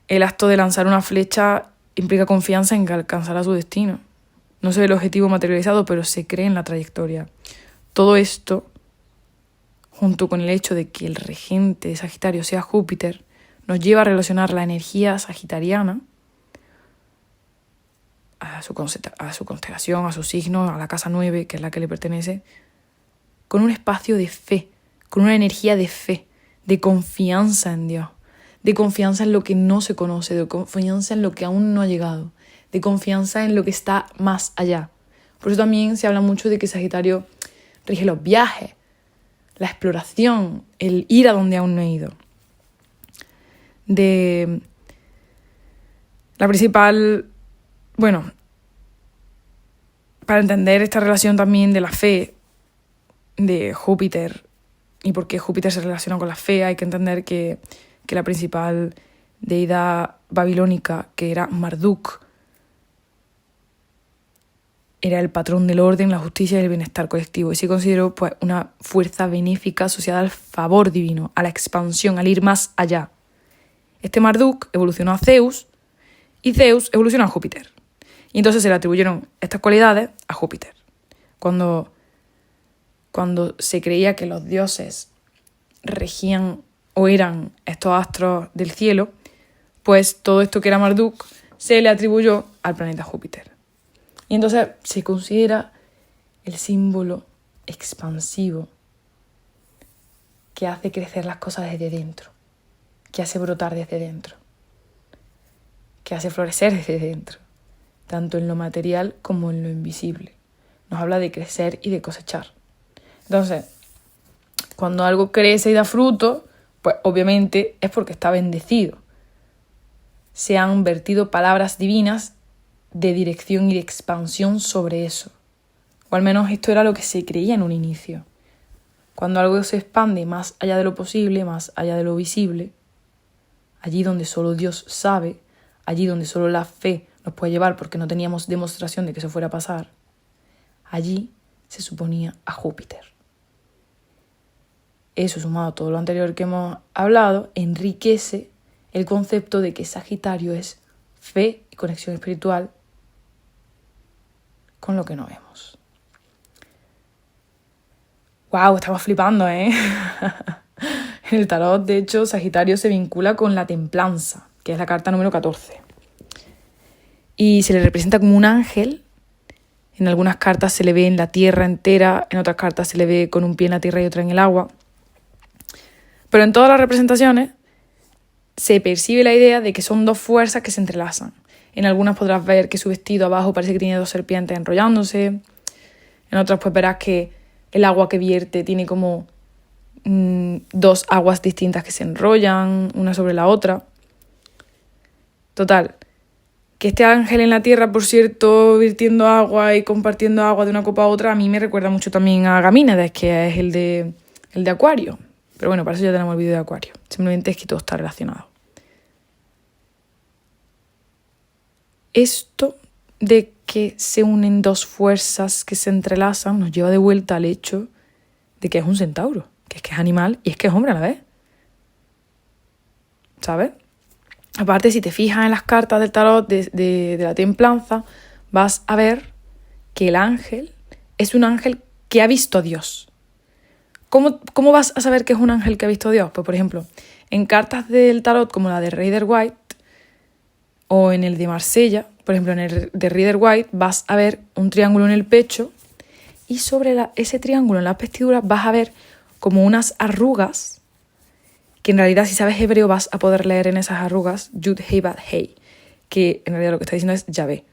El acto de lanzar una flecha implica confianza en que alcanzará su destino. No se ve el objetivo materializado, pero se cree en la trayectoria. Todo esto, junto con el hecho de que el regente de Sagitario sea Júpiter, nos lleva a relacionar la energía sagitariana a su constelación, a su signo, a la casa 9, que es la que le pertenece, con un espacio de fe, con una energía de fe, de confianza en Dios, de confianza en lo que no se conoce, de confianza en lo que aún no ha llegado, de confianza en lo que está más allá. Por eso también se habla mucho de que Sagitario rige los viajes, la exploración, el ir a donde aún no he ido. De la principal, para entender esta relación también de la fe de Júpiter y por qué Júpiter se relaciona con la fe, hay que entender que la principal deidad babilónica, que era Marduk, era el patrón del orden, la justicia y el bienestar colectivo, y se consideró una fuerza benéfica asociada al favor divino, a la expansión, al ir más allá. Este Marduk evolucionó a Zeus y Zeus evolucionó a Júpiter. Y entonces se le atribuyeron estas cualidades a Júpiter. Cuando se creía que los dioses regían o eran estos astros del cielo, pues todo esto que era Marduk se le atribuyó al planeta Júpiter. Y entonces se considera el símbolo expansivo que hace crecer las cosas desde dentro, que hace brotar desde dentro, que hace florecer desde dentro, tanto en lo material como en lo invisible. Nos habla de crecer y de cosechar. Entonces, Cuando algo crece y da fruto, pues obviamente es porque está bendecido. Se han vertido palabras divinas de dirección y de expansión sobre eso. O al menos esto era lo que se creía en un inicio. Cuando algo se expande más allá de lo posible, más allá de lo visible, allí donde solo Dios sabe, allí donde solo la fe nos puede llevar porque no teníamos demostración de que eso fuera a pasar, allí se suponía a Júpiter. Eso, sumado a todo lo anterior que hemos hablado, enriquece el concepto de que Sagitario es fe y conexión espiritual con lo que no vemos. ¡Wow! Estamos flipando, ¿eh? En el tarot, de hecho, Sagitario se vincula con la templanza, que es la carta número 14. Y se le representa como un ángel. En algunas cartas se le ve en la tierra entera, en otras cartas se le ve con un pie en la tierra y otro en el agua. Pero en todas las representaciones se percibe la idea de que son dos fuerzas que se entrelazan. En algunas podrás ver que su vestido abajo parece que tiene dos serpientes enrollándose. En otras pues verás que el agua que vierte tiene como dos aguas distintas que se enrollan una sobre la otra. Total, que este ángel en la tierra, por cierto, virtiendo agua y compartiendo agua de una copa a otra, a mí me recuerda mucho también a Gamínides, que es el de Acuario. Pero bueno, para eso ya tenemos el vídeo de Acuario. Simplemente es que todo está relacionado. Esto de que se unen dos fuerzas que se entrelazan nos lleva de vuelta al hecho de que es un centauro, que es animal y es que es hombre a la vez. ¿Sabes? Aparte, si te fijas en las cartas del tarot de la templanza, vas a ver que el ángel es un ángel que ha visto a Dios. ¿Cómo vas a saber que es un ángel que ha visto a Dios? Pues, por ejemplo, en cartas del tarot como la de Rider-Waite o en el de Marsella, por ejemplo, en el de Rider-Waite vas a ver un triángulo en el pecho y sobre ese triángulo en las vestiduras vas a ver como unas arrugas que en realidad, si sabes hebreo, vas a poder leer en esas arrugas Yud Hei Bad Hei, que en realidad lo que está diciendo es Yahvé,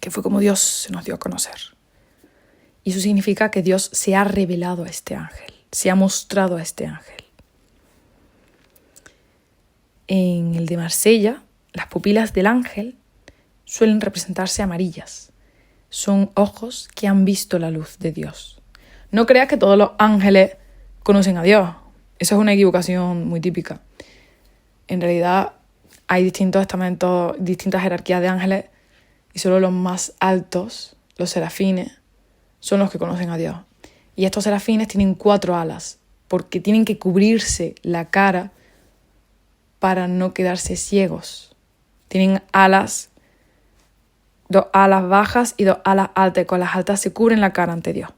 que fue como Dios se nos dio a conocer. Y eso significa que Dios se ha revelado a este ángel, se ha mostrado a este ángel. En el de Marsella, las pupilas del ángel suelen representarse amarillas. Son ojos que han visto la luz de Dios. No creas que todos los ángeles conocen a Dios. Eso es una equivocación muy típica. En realidad hay distintos estamentos, distintas jerarquías de ángeles y solo los más altos, los serafines, son los que conocen a Dios. Y estos serafines tienen 4 alas porque tienen que cubrirse la cara para no quedarse ciegos. Tienen alas, 2 alas bajas y 2 alas altas, y con las altas se cubren la cara ante Dios.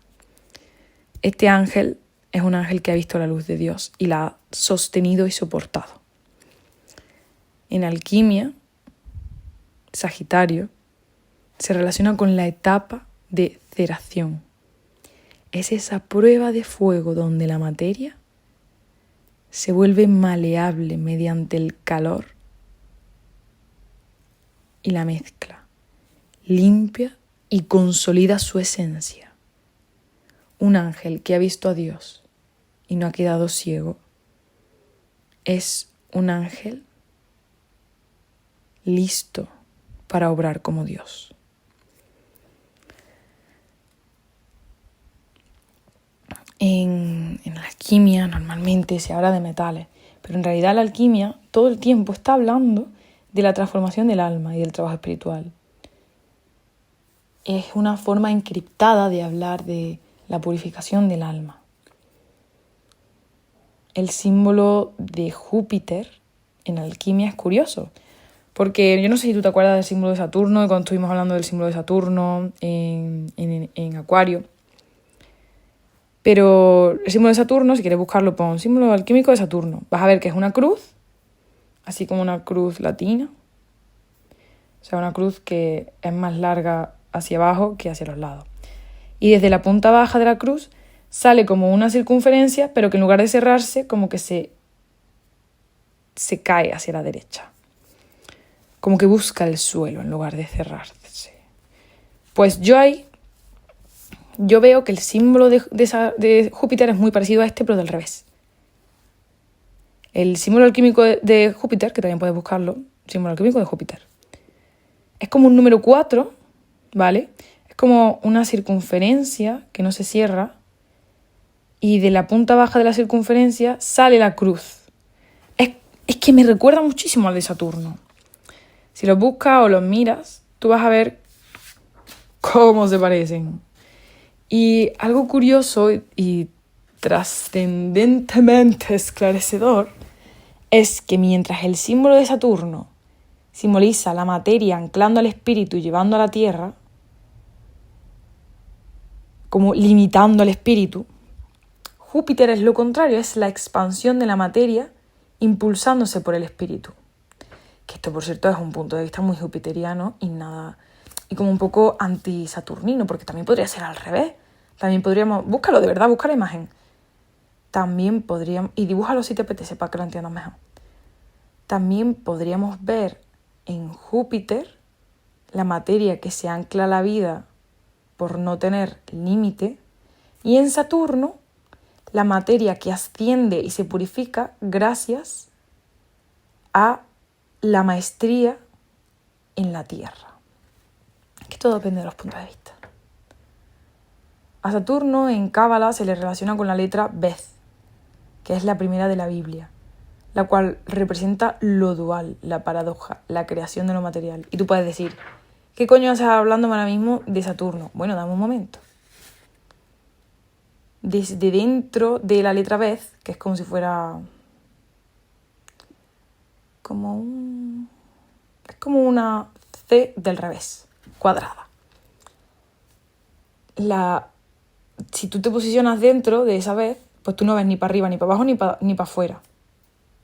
Este ángel es un ángel que ha visto la luz de Dios y la ha sostenido y soportado. En alquimia, Sagitario se relaciona con la etapa de ceración. Es esa prueba de fuego donde la materia se vuelve maleable mediante el calor y la mezcla, limpia y consolida su esencia. Un ángel que ha visto a Dios y no ha quedado ciego es un ángel listo para obrar como Dios. En la alquimia normalmente se habla de metales, pero en realidad la alquimia todo el tiempo está hablando de la transformación del alma y del trabajo espiritual. Es una forma encriptada de hablar de la purificación del alma. El símbolo de Júpiter en alquimia es curioso, porque yo no sé si tú te acuerdas del símbolo de Saturno, cuando estuvimos hablando del símbolo de Saturno en Acuario. Pero el símbolo de Saturno, si quieres buscarlo, pon símbolo alquímico de Saturno. Vas a ver que es una cruz, así como una cruz latina. O sea, una cruz que es más larga hacia abajo que hacia los lados. Y desde la punta baja de la cruz sale como una circunferencia, pero que en lugar de cerrarse, como que se cae hacia la derecha. Como que busca el suelo en lugar de cerrarse. Pues yo ahí yo veo que el símbolo de Júpiter es muy parecido a este, pero del revés. El símbolo alquímico de Júpiter, que también puedes buscarlo, símbolo alquímico de Júpiter, es como un número 4, ¿vale? Es como una circunferencia que no se cierra y de la punta baja de la circunferencia sale la cruz. Es que me recuerda muchísimo al de Saturno. Si los buscas o los miras, tú vas a ver cómo se parecen. Y algo curioso y trascendentemente esclarecedor es que mientras el símbolo de Saturno simboliza la materia anclando al espíritu y llevando a la tierra, como limitando al espíritu, Júpiter es lo contrario, es la expansión de la materia impulsándose por el espíritu. Que esto, por cierto, es un punto de vista muy jupiteriano y como un poco anti-saturnino, porque también podría ser al revés. También podríamos, búscalo de verdad, busca la imagen. También podríamos, y dibújalo si te apetece para que lo entiendas mejor. También podríamos ver en Júpiter la materia que se ancla a la vida por no tener límite, y en Saturno la materia que asciende y se purifica gracias a la maestría en la tierra. Que todo depende de los puntos de vista. A Saturno en Cábala se le relaciona con la letra Beth, que es la primera de la Biblia, la cual representa lo dual, la paradoja, la creación de lo material. Y tú puedes decir, ¿qué coño estás hablando ahora mismo de Saturno? Bueno, dame un momento. Desde dentro de la letra Beth, que es como si fuera es como una C del revés, cuadrada. Si tú te posicionas dentro de esa Beth, pues tú no ves ni para arriba, ni para abajo, ni para afuera.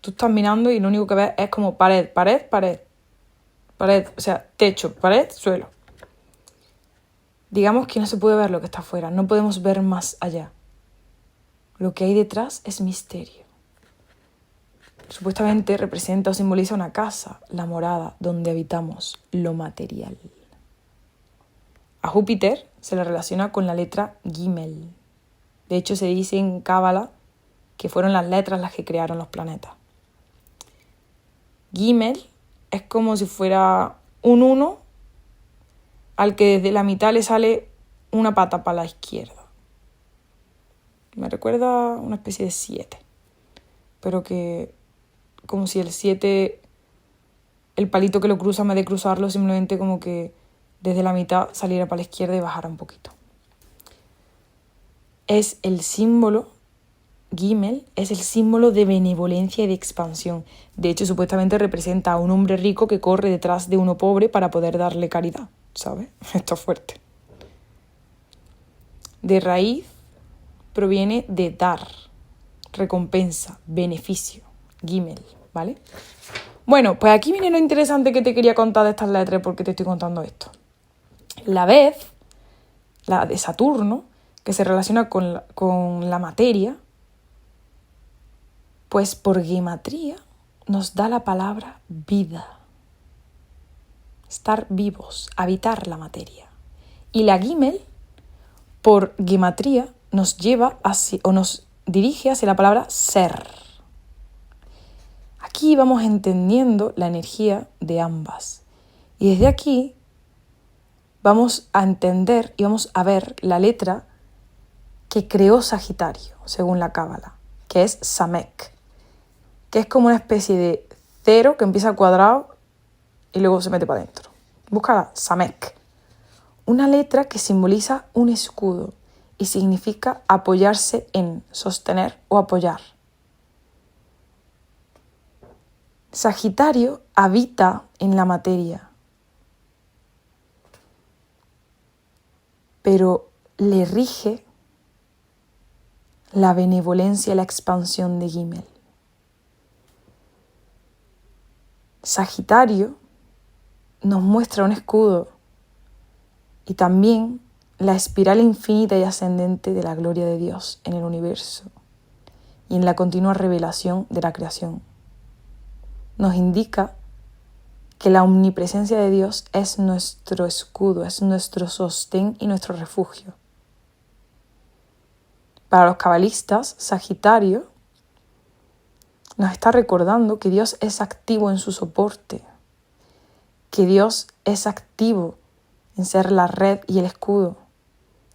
Tú estás mirando y lo único que ves es como pared, o sea, techo, pared, suelo. Digamos que no se puede ver lo que está afuera, no podemos ver más allá. Lo que hay detrás es misterio. Supuestamente representa o simboliza una casa, la morada, donde habitamos lo material. A Júpiter se le relaciona con la letra Gimel. De hecho, se dice en Cábala que fueron las letras las que crearon los planetas. Gimel es como si fuera un 1 al que desde la mitad le sale una pata para la izquierda. Me recuerda a una especie de 7, pero que como si el 7, el palito que lo cruza, en vez de cruzarlo, simplemente como que desde la mitad saliera para la izquierda y bajara un poquito. Es el símbolo, Gimel, es el símbolo de benevolencia y de expansión. De hecho, supuestamente representa a un hombre rico que corre detrás de uno pobre para poder darle caridad, ¿sabes? Esto es fuerte. De raíz proviene de dar, recompensa, beneficio, Gimel, ¿vale? Bueno, pues aquí viene lo interesante que te quería contar de estas letras, porque te estoy contando esto. La Beth, la de Saturno, que se relaciona con la materia, pues por gematría nos da la palabra vida. Estar vivos, habitar la materia. Y la Gimel, por gematría, nos lleva hacia, o nos dirige hacia la palabra ser. Aquí vamos entendiendo la energía de ambas. Y desde aquí vamos a entender y vamos a ver la letra que creó Sagitario, según la Cábala, que es Samek, que es como una especie de 0 que empieza cuadrado y luego se mete para adentro. Busca Samek. Una letra que simboliza un escudo y significa apoyarse en, sostener o apoyar. Sagitario habita en la materia, pero le rige la benevolencia y la expansión de Gimel. Sagitario nos muestra un escudo y también la espiral infinita y ascendente de la gloria de Dios en el universo y en la continua revelación de la creación. Nos indica que la omnipresencia de Dios es nuestro escudo, es nuestro sostén y nuestro refugio. Para los cabalistas, Sagitario nos está recordando que Dios es activo en su soporte, que Dios es activo en ser la red y el escudo,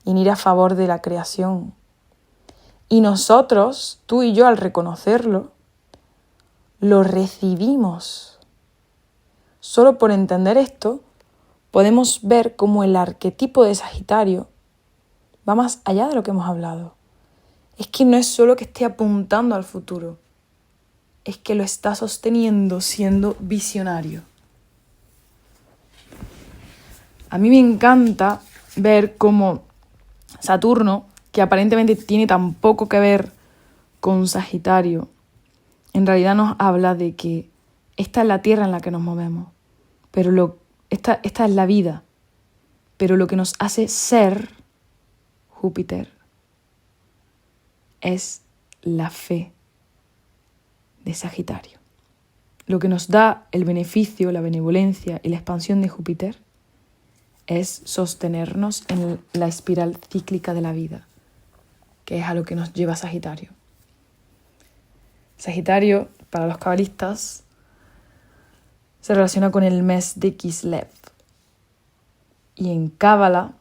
y en ir a favor de la creación. Y nosotros, tú y yo, al reconocerlo, lo recibimos. Solo por entender esto, podemos ver cómo el arquetipo de Sagitario va más allá de lo que hemos hablado. Es que no es solo que esté apuntando al futuro, es que lo está sosteniendo siendo visionario. A mí me encanta ver cómo Saturno, que aparentemente tiene tan poco que ver con Sagitario, en realidad nos habla de que esta es la tierra en la que nos movemos, pero esta es la vida, pero lo que nos hace ser Júpiter es la fe de Sagitario. Lo que nos da el beneficio, la benevolencia y la expansión de Júpiter es sostenernos en la espiral cíclica de la vida, que es a lo que nos lleva Sagitario. Sagitario, para los cabalistas, se relaciona con el mes de Kislev. Y en Cábala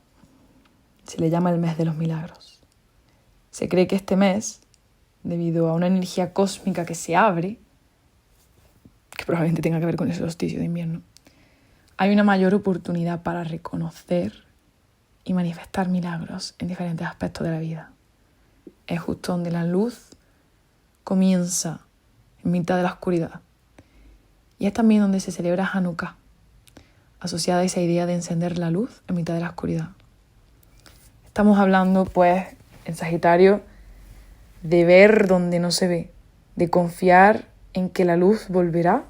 se le llama el mes de los milagros. Se cree que este mes, debido a una energía cósmica que se abre, que probablemente tenga que ver con el solsticio de invierno, hay una mayor oportunidad para reconocer y manifestar milagros en diferentes aspectos de la vida. Es justo donde la luz comienza en mitad de la oscuridad. Y es también donde se celebra Hanukkah, asociada a esa idea de encender la luz en mitad de la oscuridad. Estamos hablando, pues, en Sagitario, de ver donde no se ve, de confiar en que la luz volverá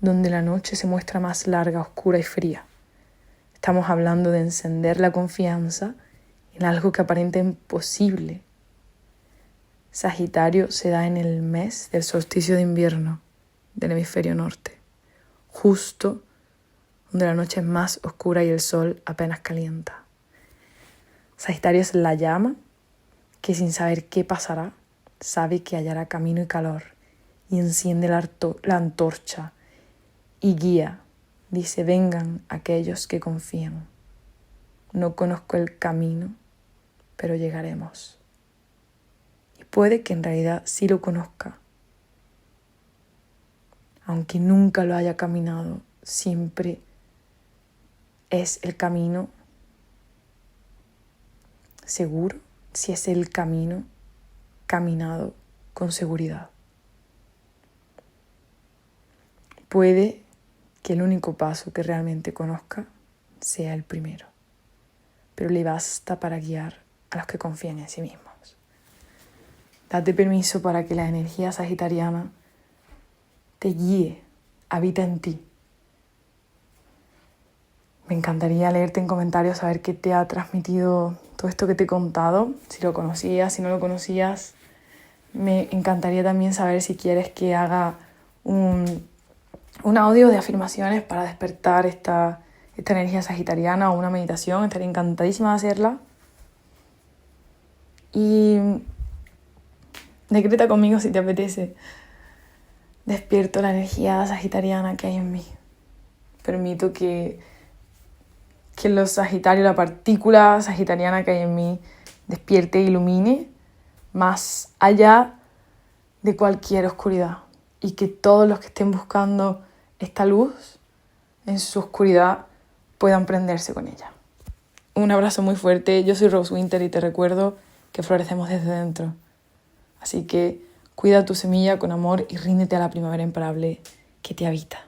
donde la noche se muestra más larga, oscura y fría. Estamos hablando de encender la confianza en algo que aparenta imposible. Sagitario se da en el mes del solsticio de invierno del hemisferio norte, justo donde la noche es más oscura y el sol apenas calienta. Sagitario es la llama que, sin saber qué pasará, sabe que hallará camino y calor y enciende la antorcha y guía. Dice: vengan aquellos que confían. No conozco el camino, pero llegaremos. Y puede que en realidad sí lo conozca. Aunque nunca lo haya caminado, siempre es el camino seguro, si es el camino caminado con seguridad. Puede que el único paso que realmente conozca sea el primero, pero le basta para guiar a los que confían en sí mismos. Date permiso para que la energía sagitariana te guíe, habita en ti. Me encantaría leerte en comentarios, saber qué te ha transmitido todo esto que te he contado, si lo conocías, si no lo conocías. Me encantaría también saber si quieres que haga un audio de afirmaciones para despertar esta energía sagitariana o una meditación. Estaría encantadísima de hacerla. Y decreta conmigo si te apetece. Despierto la energía sagitariana que hay en mí. Permito que los Sagitarios, la partícula sagitariana que hay en mí, despierte e ilumine más allá de cualquier oscuridad. Y que todos los que estén buscando esta luz en su oscuridad puedan prenderse con ella. Un abrazo muy fuerte. Yo soy Rose Winter y te recuerdo que florecemos desde dentro. Así que cuida tu semilla con amor y ríndete a la primavera imparable que te habita.